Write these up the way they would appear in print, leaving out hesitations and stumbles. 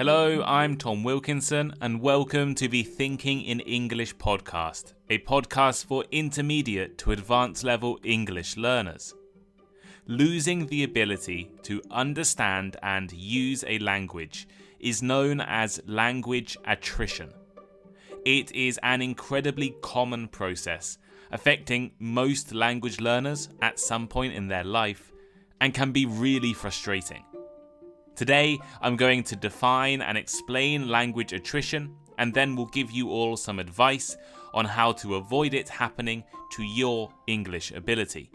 Hello, I'm Tom Wilkinson, and welcome to the Thinking in English podcast, a podcast for intermediate to advanced level English learners. Losing the ability to understand and use a language is known as language attrition. It is an incredibly common process, affecting most language learners at some point in their life, and can be really frustrating. Today, I'm going to define and explain language attrition, and then we'll give you all some advice on how to avoid it happening to your English ability.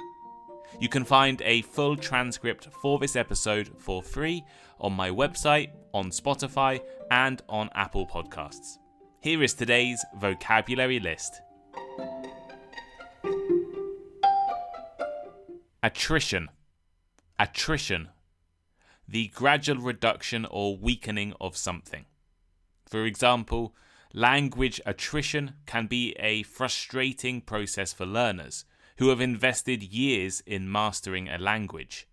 You can find a full transcript for this episode for free on my website, on Spotify, and on Apple Podcasts. Here is today's vocabulary list. Attrition. Attrition. The gradual reduction or weakening of something. For example, language attrition can be a frustrating process for learners who have invested years in mastering a language.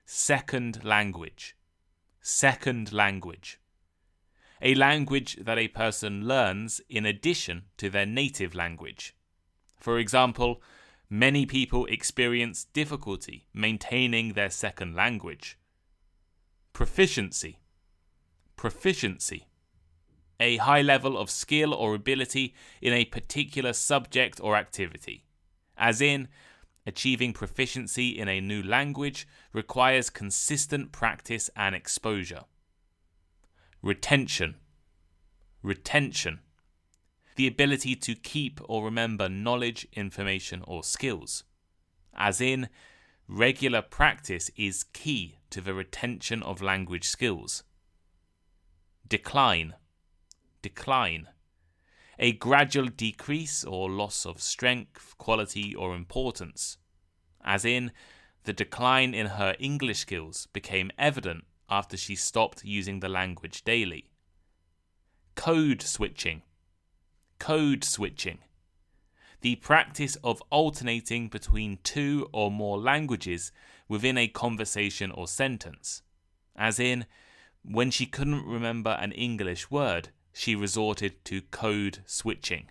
Second language. Second language. A language that a person learns in addition to their native language. For example, many people experience difficulty maintaining their second language. Proficiency. Proficiency. A high level of skill or ability in a particular subject or activity. As in, achieving proficiency in a new language requires consistent practice and exposure. Retention. Retention. The ability to keep or remember knowledge, information, or skills. As in, regular practice is key to the retention of language skills. Decline. Decline. A gradual decrease or loss of strength, quality, or importance. As in, the decline in her English skills became evident after she stopped using the language daily. Code switching. Code switching. The practice of alternating between two or more languages within a conversation or sentence. As in, when she couldn't remember an English word, she resorted to code switching.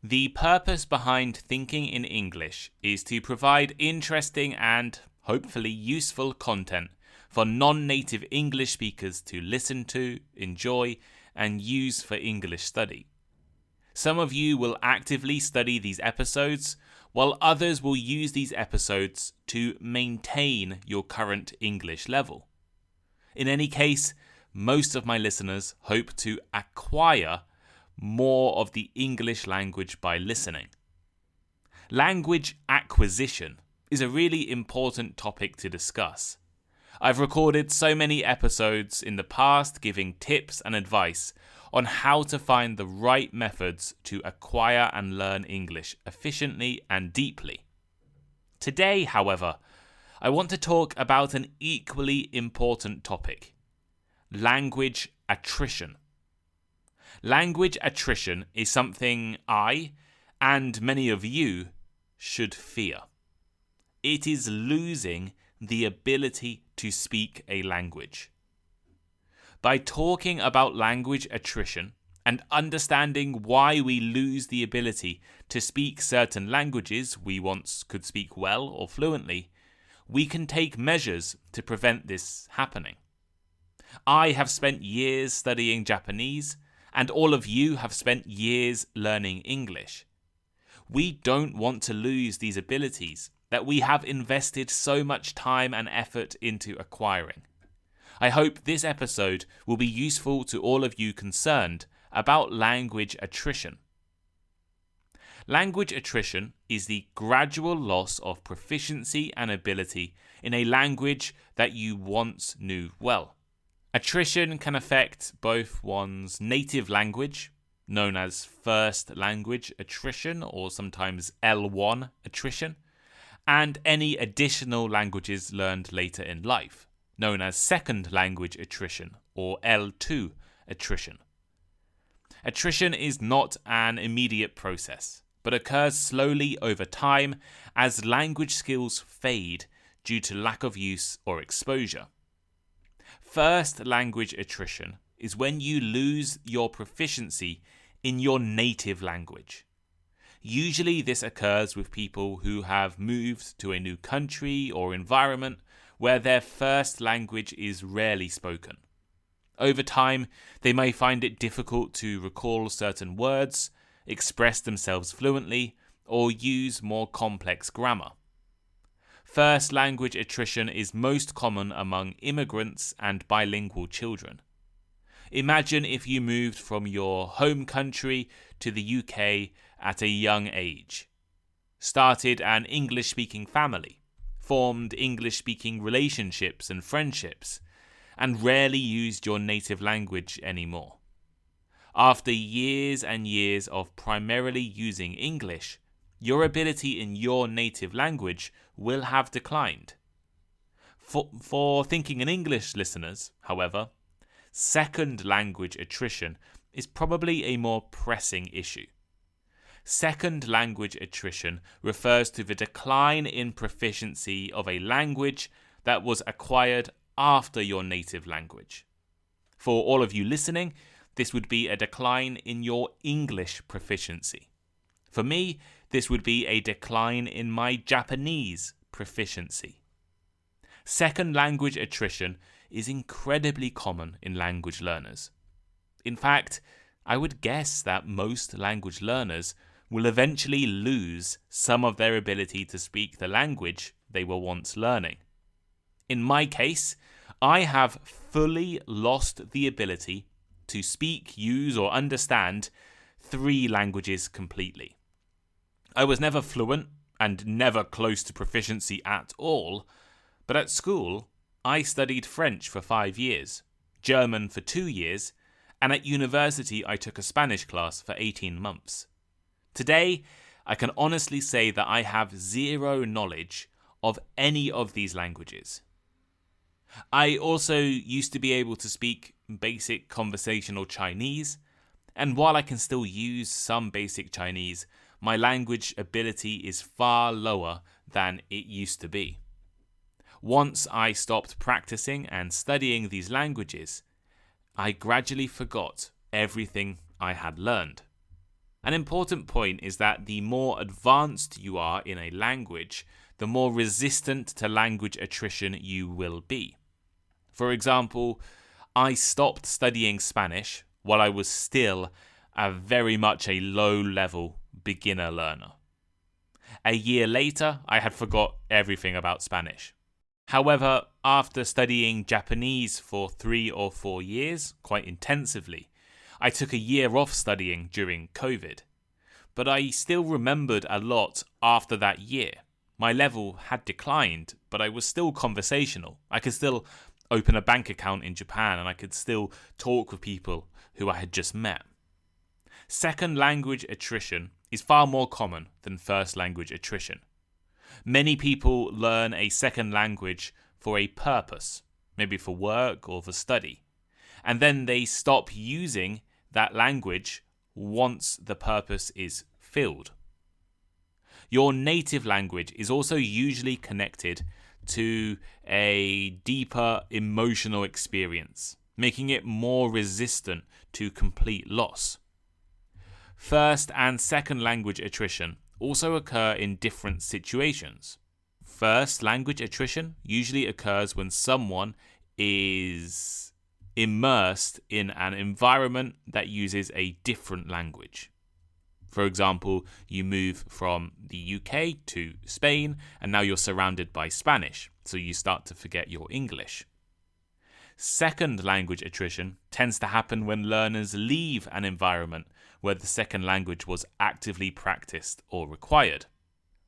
The purpose behind Thinking in English is to provide interesting and hopefully useful content for non-native English speakers to listen to, enjoy, and use for English study. Some of you will actively study these episodes, while others will use these episodes to maintain your current English level. In any case, most of my listeners hope to acquire more of the English language by listening. Language acquisition is a really important topic to discuss. I've recorded so many episodes in the past giving tips and advice on how to find the right methods to acquire and learn English efficiently and deeply. Today, however, I want to talk about an equally important topic: language attrition. Language attrition is something I, and many of you, should fear. It is losing the ability to speak a language. By talking about language attrition and understanding why we lose the ability to speak certain languages we once could speak well or fluently, we can take measures to prevent this happening. I have spent years studying Japanese, and all of you have spent years learning English. We don't want to lose these abilities that we have invested so much time and effort into acquiring. I hope this episode will be useful to all of you concerned about language attrition. Language attrition is the gradual loss of proficiency and ability in a language that you once knew well. Attrition can affect both one's native language, known as first language attrition or sometimes L1 attrition, and any additional languages learned later in life, known as second language attrition or L2 attrition. Attrition is not an immediate process, but occurs slowly over time as language skills fade due to lack of use or exposure. First language attrition is when you lose your proficiency in your native language. Usually this occurs with people who have moved to a new country or environment where their first language is rarely spoken. Over time, they may find it difficult to recall certain words, express themselves fluently, or use more complex grammar. First language attrition is most common among immigrants and bilingual children. Imagine if you moved from your home country to the UK at a young age, started an English-speaking family, formed English-speaking relationships and friendships, and rarely used your native language anymore. After years and years of primarily using English, your ability in your native language will have declined. For thinking in English listeners, however, second language attrition is probably a more pressing issue. Second language attrition refers to the decline in proficiency of a language that was acquired after your native language. For all of you listening, this would be a decline in your English proficiency. For me, this would be a decline in my Japanese proficiency. Second language attrition is incredibly common in language learners. In fact, I would guess that most language learners will eventually lose some of their ability to speak the language they were once learning. In my case, I have fully lost the ability to speak, use, or understand 3 languages completely. I was never fluent and never close to proficiency at all, but at school, I studied French for 5 years, German for 2 years, and at university I took a Spanish class for 18 months. Today, I can honestly say that I have zero knowledge of any of these languages. I also used to be able to speak basic conversational Chinese, and while I can still use some basic Chinese, my language ability is far lower than it used to be. Once I stopped practicing and studying these languages, I gradually forgot everything I had learned. An important point is that the more advanced you are in a language, the more resistant to language attrition you will be. For example, I stopped studying Spanish while I was still very much a low-level beginner learner. A year later, I had forgot everything about Spanish. However, after studying Japanese for 3 or 4 years, quite intensively, I took a year off studying during COVID. But I still remembered a lot after that year. My level had declined, but I was still conversational. I could still open a bank account in Japan, and I could still talk with people who I had just met. Second language attrition is far more common than first language attrition. Many people learn a second language for a purpose, maybe for work or for study, and then they stop using that language once the purpose is filled. Your native language is also usually connected to a deeper emotional experience, making it more resistant to complete loss. First and second language attrition also occur in different situations. First language attrition usually occurs when someone is immersed in an environment that uses a different language. For example, you move from the UK to Spain and now you're surrounded by Spanish, so you start to forget your English. Second language attrition tends to happen when learners leave an environment where the second language was actively practiced or required.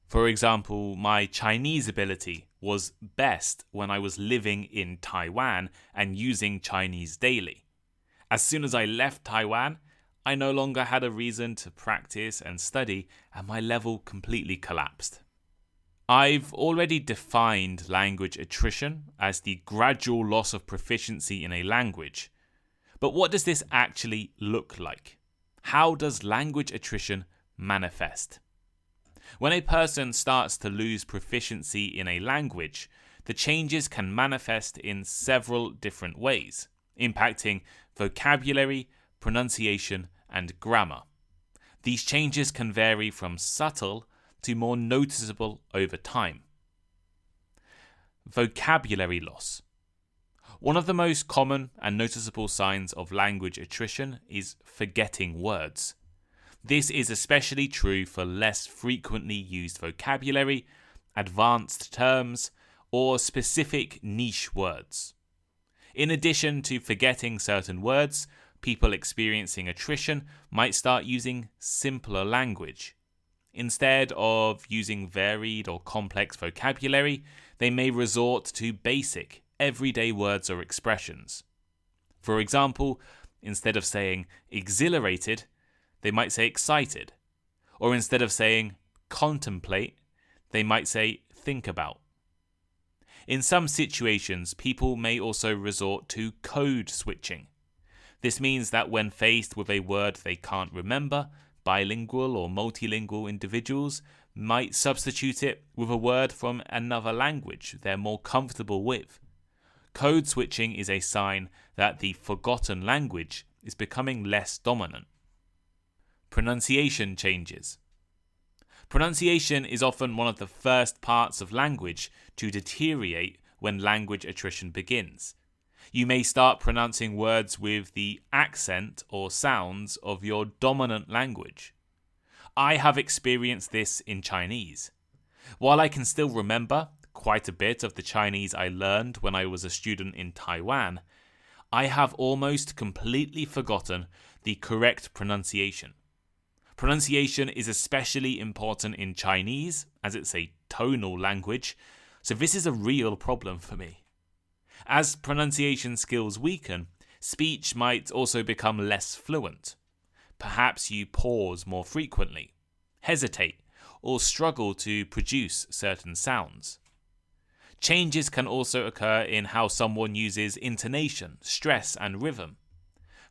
For example, my Chinese ability was best when I was living in Taiwan and using Chinese daily. As soon as I left Taiwan, I no longer had a reason to practice and study, and my level completely collapsed. I've already defined language attrition as the gradual loss of proficiency in a language. But what does this actually look like? How does language attrition manifest? When a person starts to lose proficiency in a language, the changes can manifest in several different ways, impacting vocabulary, pronunciation, and grammar. These changes can vary from subtle to more noticeable over time. Vocabulary loss. One of the most common and noticeable signs of language attrition is forgetting words. This is especially true for less frequently used vocabulary, advanced terms, or specific niche words. In addition to forgetting certain words, people experiencing attrition might start using simpler language. Instead of using varied or complex vocabulary, they may resort to basic, everyday words or expressions. For example, instead of saying exhilarated, they might say excited. Or instead of saying contemplate, they might say think about. In some situations, people may also resort to code switching. This means that when faced with a word they can't remember, bilingual or multilingual individuals might substitute it with a word from another language they're more comfortable with. Code switching is a sign that the forgotten language is becoming less dominant. Pronunciation changes. Pronunciation is often one of the first parts of language to deteriorate when language attrition begins. You may start pronouncing words with the accent or sounds of your dominant language. I have experienced this in Chinese. While I can still remember quite a bit of the Chinese I learned when I was a student in Taiwan, I have almost completely forgotten the correct pronunciation. Pronunciation is especially important in Chinese, as it's a tonal language, so this is a real problem for me. As pronunciation skills weaken, speech might also become less fluent. Perhaps you pause more frequently, hesitate, or struggle to produce certain sounds. Changes can also occur in how someone uses intonation, stress, and rhythm.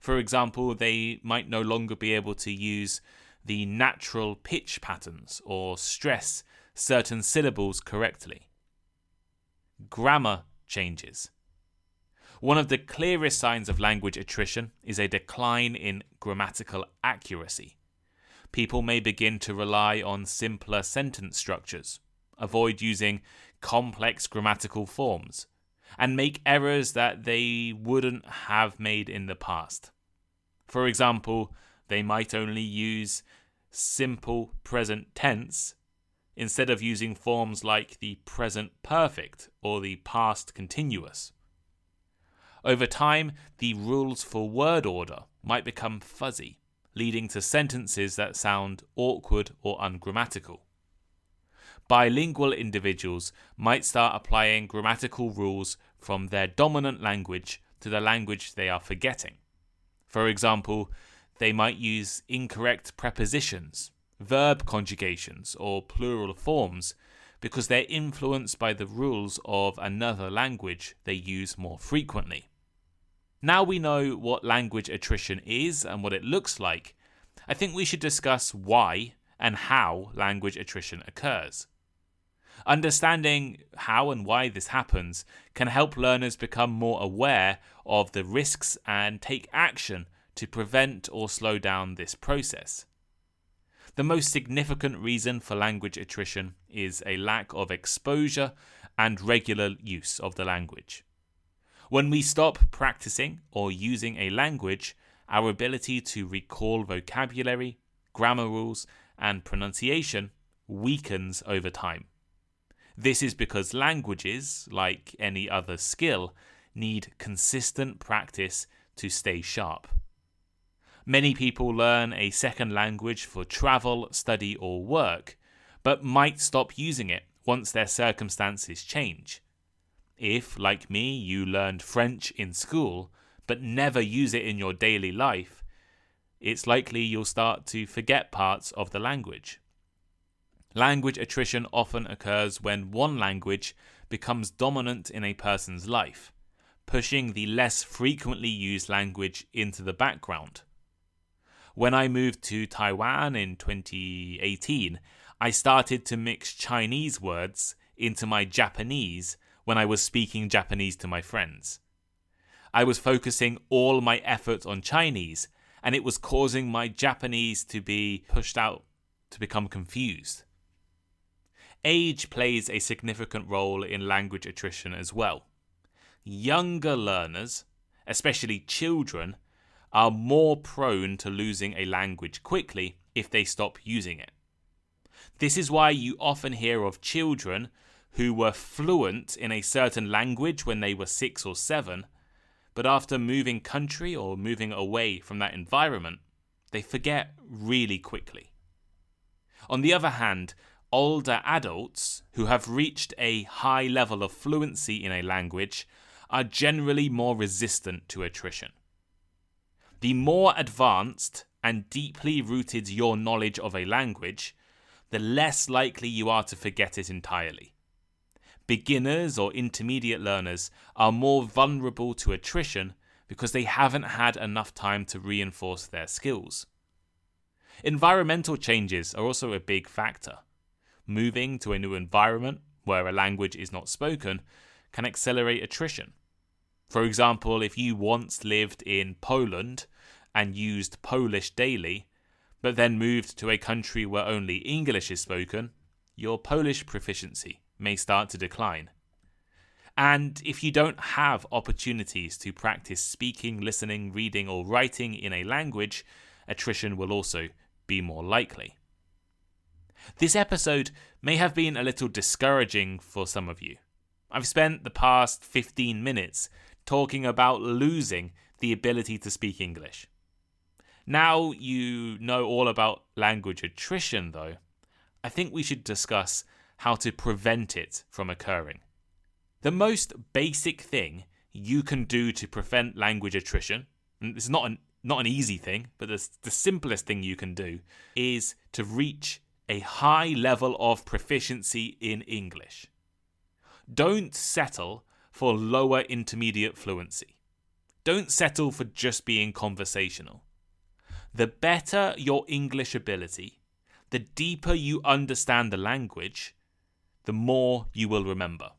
For example, they might no longer be able to use the natural pitch patterns or stress certain syllables correctly. Grammar changes. One of the clearest signs of language attrition is a decline in grammatical accuracy. People may begin to rely on simpler sentence structures, avoid using complex grammatical forms, and make errors that they wouldn't have made in the past. For example, they might only use simple present tense instead of using forms like the present perfect or the past continuous. Over time, the rules for word order might become fuzzy, leading to sentences that sound awkward or ungrammatical. Bilingual individuals might start applying grammatical rules from their dominant language to the language they are forgetting. For example, they might use incorrect prepositions, verb conjugations, or plural forms because they're influenced by the rules of another language they use more frequently. Now we know what language attrition is and what it looks like, I think we should discuss why and how language attrition occurs. Understanding how and why this happens can help learners become more aware of the risks and take action to prevent or slow down this process. The most significant reason for language attrition is a lack of exposure and regular use of the language. When we stop practicing or using a language, our ability to recall vocabulary, grammar rules, and pronunciation weakens over time. This is because languages, like any other skill, need consistent practice to stay sharp. Many people learn a second language for travel, study, or work, but might stop using it once their circumstances change. If, like me, you learned French in school, but never use it in your daily life, it's likely you'll start to forget parts of the language. Language attrition often occurs when one language becomes dominant in a person's life, pushing the less frequently used language into the background. When I moved to Taiwan in 2018, I started to mix Chinese words into my Japanese when I was speaking Japanese to my friends. I was focusing all my effort on Chinese, and it was causing my Japanese to be pushed out, to become confused. Age plays a significant role in language attrition as well. Younger learners, especially children, are more prone to losing a language quickly if they stop using it. This is why you often hear of children who were fluent in a certain language when they were 6 or 7, but after moving country or moving away from that environment, they forget really quickly. On the other hand, older adults who have reached a high level of fluency in a language are generally more resistant to attrition. The more advanced and deeply rooted your knowledge of a language, the less likely you are to forget it entirely. Beginners or intermediate learners are more vulnerable to attrition because they haven't had enough time to reinforce their skills. Environmental changes are also a big factor. Moving to a new environment where a language is not spoken can accelerate attrition. For example, if you once lived in Poland and used Polish daily, but then moved to a country where only English is spoken, your Polish proficiency may start to decline. And if you don't have opportunities to practice speaking, listening, reading, or writing in a language, attrition will also be more likely. This episode may have been a little discouraging for some of you. I've spent the past 15 minutes talking about losing the ability to speak English. Now you know all about language attrition, though, I think we should discuss how to prevent it from occurring. The most basic thing you can do to prevent language attrition, and it's not an easy thing, but the simplest thing you can do, is to reach a high level of proficiency in English. Don't settle for lower intermediate fluency. Don't settle for just being conversational. The better your English ability, the deeper you understand the language, the more you will remember.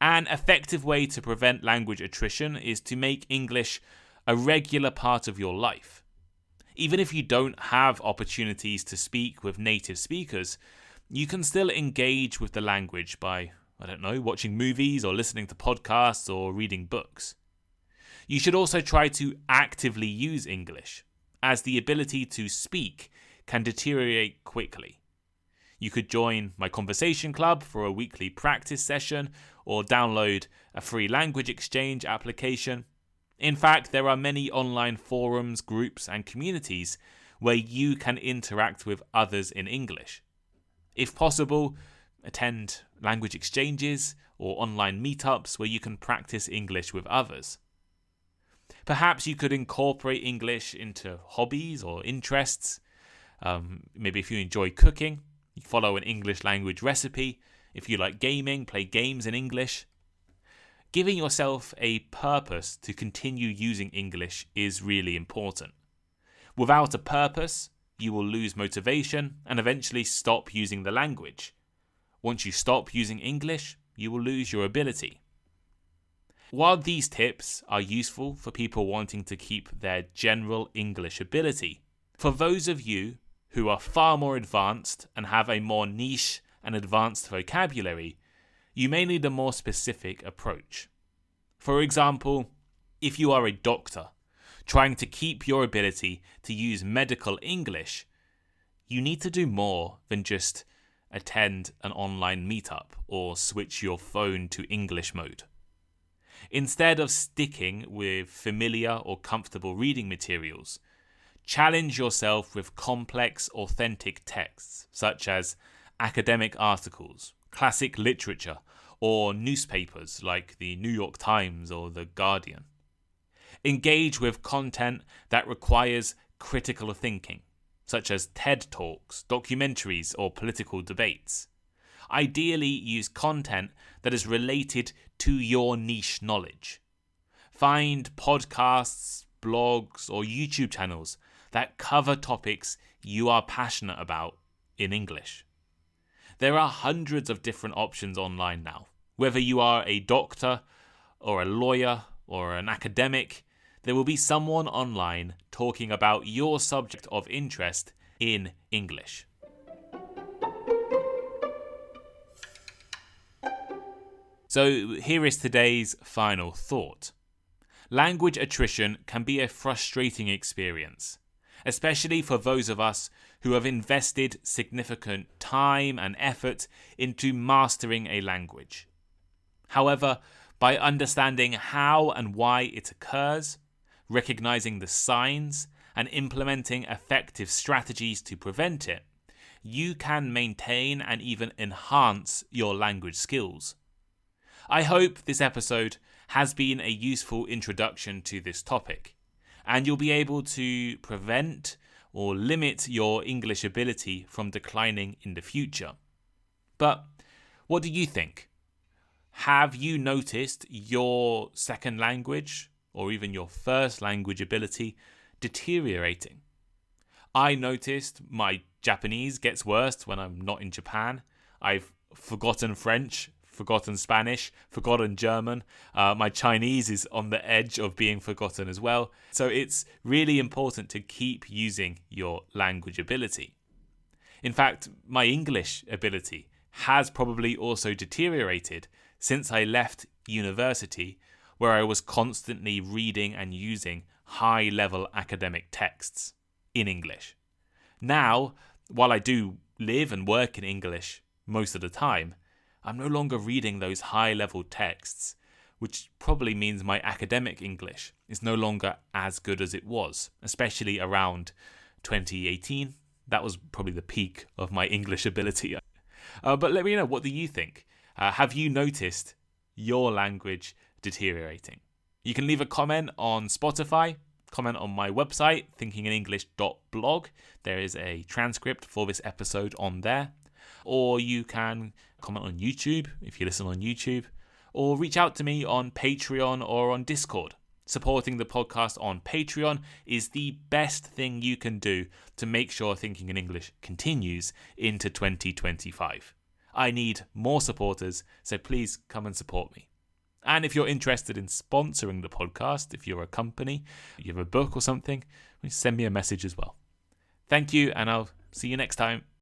An effective way to prevent language attrition is to make English a regular part of your life. Even if you don't have opportunities to speak with native speakers, you can still engage with the language by, watching movies or listening to podcasts or reading books. You should also try to actively use English, as the ability to speak can deteriorate quickly. You could join my conversation club for a weekly practice session or download a free language exchange application. In fact, there are many online forums, groups, and communities where you can interact with others in English. If possible, attend language exchanges or online meetups where you can practice English with others. Perhaps you could incorporate English into hobbies or interests. Maybe if you enjoy cooking, you follow an English language recipe. If you like gaming, play games in English. Giving yourself a purpose to continue using English is really important. Without a purpose, you will lose motivation and eventually stop using the language. Once you stop using English, you will lose your ability. While these tips are useful for people wanting to keep their general English ability, for those of you who are far more advanced and have a more niche and advanced vocabulary, you may need a more specific approach. For example, if you are a doctor trying to keep your ability to use medical English, you need to do more than just attend an online meetup or switch your phone to English mode. Instead of sticking with familiar or comfortable reading materials, challenge yourself with complex, authentic texts such as academic articles, classic literature, or newspapers like the New York Times or the Guardian. Engage with content that requires critical thinking, such as TED Talks, documentaries, or political debates. Ideally, use content that is related to your niche knowledge. Find podcasts, blogs, or YouTube channels that cover topics you are passionate about in English. There are hundreds of different options online now, Whether you are a doctor or a lawyer or an academic, there will be someone online talking about your subject of interest in English. So here is today's final thought. Language attrition can be a frustrating experience, especially for those of us who have invested significant time and effort into mastering a language. However, by understanding how and why it occurs, recognizing the signs, and implementing effective strategies to prevent it, you can maintain and even enhance your language skills. I hope this episode has been a useful introduction to this topic, and you'll be able to prevent or limit your English ability from declining in the future. But what do you think? Have you noticed your second language or even your first language ability deteriorating? I noticed my Japanese gets worse when I'm not in Japan. I've forgotten French, forgotten Spanish, forgotten German. My Chinese is on the edge of being forgotten as well. So it's really important to keep using your language ability. In fact, my English ability has probably also deteriorated since I left university, where I was constantly reading and using high-level academic texts in English. Now, while I do live and work in English most of the time, I'm no longer reading those high-level texts, which probably means my academic English is no longer as good as it was, especially around 2018. That was probably the peak of my English ability. But let me know, what do you think? Have you noticed your language deteriorating? You can leave a comment on Spotify, comment on my website, thinkinginenglish.blog. There is a transcript for this episode on there. Or you can comment on YouTube if you listen on YouTube, or reach out to me on Patreon or on Discord. Supporting the podcast on Patreon is the best thing you can do to make sure Thinking in English continues into 2025. I need more supporters, so please come and support me. And if you're interested in sponsoring the podcast, if you're a company, you have a book or something, send me a message as well. Thank you, and I'll see you next time.